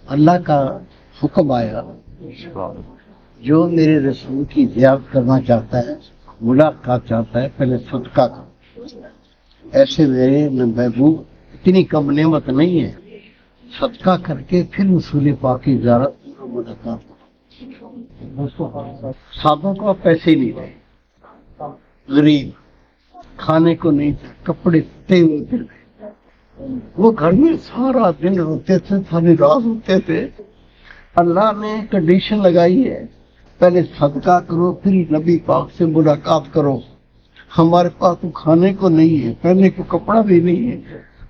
अल्लाह का हुक्म आया, जो मेरे रसूल की ज़ियारत करना चाहता है, मुलाकात चाहता है, पहले सदका कर। ऐसे मेरे महबूब इतनी कम नेमत नहीं है, सदका करके फिर रसूल पाक की ज़ियारत मुलाकात। साधों को पैसे नहीं थे, गरीब, खाने को नहीं थे, कपड़े फटे हुए थे, वो घर में सारा दिन रोते थे, सारी रात रोते थे। अल्लाह ने कंडीशन लगाई है, पहले सदका करो फिर नबी पाक से मुलाकात करो। हमारे पास तो खाने को नहीं है, पहनने को कपड़ा भी नहीं है,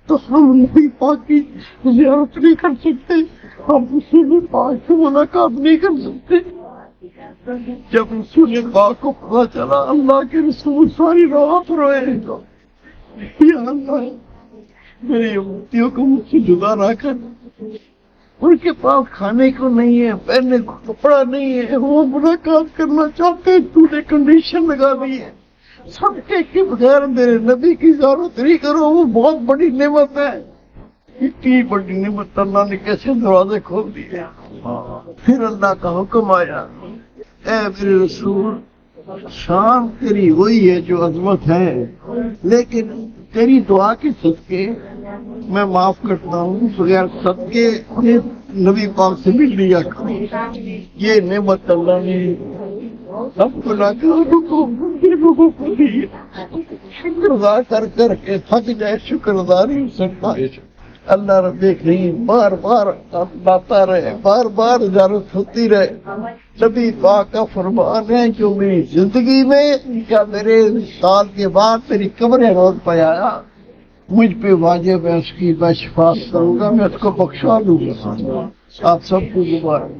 तो हम नबी पाक की ज़ियारत नहीं कर सकते, हम रसूल पाक से मुलाकात नहीं कर सकते। जब रसूल पाक को पता चला, अल्लाह के रसूल सारी रात रोए, या अल्लाह मेरी उम्मतियों को मुझसे जुदा ना कर। उनके पास खाने को नहीं है, पहनने को कपड़ा नहीं है, वो मुलाकात करना चाहते हैं, तूने कंडीशन लगा दी है, सबके के बगैर मेरे नबी की ज़ियारत नहीं करो, वो बहुत बड़ी नेमत है। इतनी बड़ी नेमत अल्लाह ने कैसे दरवाजे खोल दिए। फिर अल्लाह का हुक्म आया, ऐ मेरे रसूल, शान तेरी वही है जो अजमत है, लेकिन तेरी दुआ के सदके मैं माफ करता हूँ, बगैर सदके नबी पाक से मिल लिया करो। ये नेमत अल्लाह ने सबको लोगों को दी है। शुक्र अदा कर करके थक जाए, शुक्र अदा नहीं हो सकता। अल्लाह रब्बे करीम बार बार लाता रहे, बार बार इजारत होती रहे। नबी पाक का फरमान है, जो मेरी जिंदगी में या मेरे साल के बाद मेरी कब्र रोज पे आया, मुझ पे वाजिब है उसकी मैं शिफात करूंगा, मैं उसको बख्शा दूंगा। आप सबको मुबारक।